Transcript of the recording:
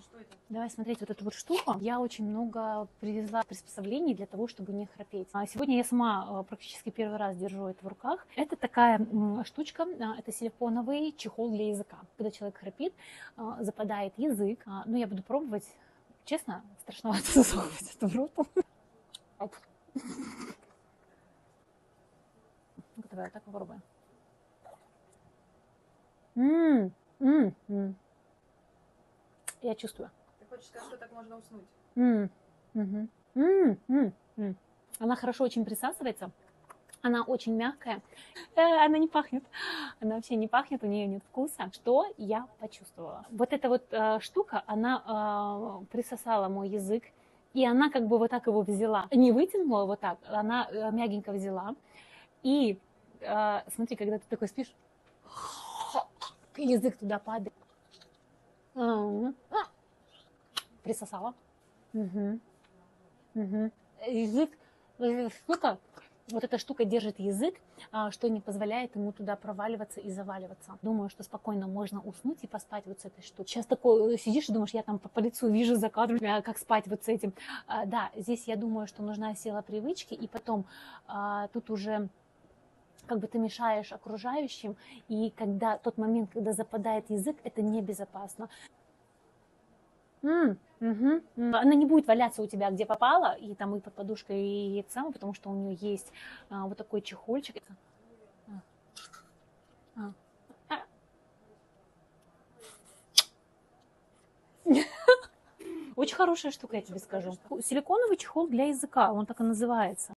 Что это? Давай смотреть вот эту вот штуку. Я очень много привезла приспособлений для того, чтобы не храпеть. Сегодня я сама практически первый раз держу это в руках. Это такая штучка, это силиконовый чехол для языка. Когда человек храпит, западает язык. Ну, я буду пробовать. Честно, страшновато засовывать это в рот. Ну-ка, давай вот так попробуем. Я чувствую. Ты хочешь сказать, что так можно уснуть? Она хорошо очень присасывается. Она очень мягкая. Она не пахнет. Она вообще не пахнет, у нее нет вкуса. Что я почувствовала? Вот эта вот штука, она присосала мой язык. И она как бы вот так его взяла. Не вытянула вот так, она мягенько взяла. И смотри, когда ты такой спишь, язык туда падает. Присосала. Язык, штука, вот эта штука держит язык, что не позволяет ему туда проваливаться и заваливаться. Думаю, что спокойно можно уснуть и поспать вот с этой штукой. Сейчас такой сидишь и думаешь, я там по лицу вижу за кадром, как спать вот с этим. Да, здесь я думаю, что нужна сила привычки, и потом тут уже как бы ты мешаешь окружающим, и когда тот момент, когда западает язык, это небезопасно. Она не будет валяться у тебя, где попала, и там и под подушкой, и это самое, потому что у нее есть вот такой чехольчик. Очень хорошая штука, я тебе скажу. Силиконовый чехол для языка, он так и называется.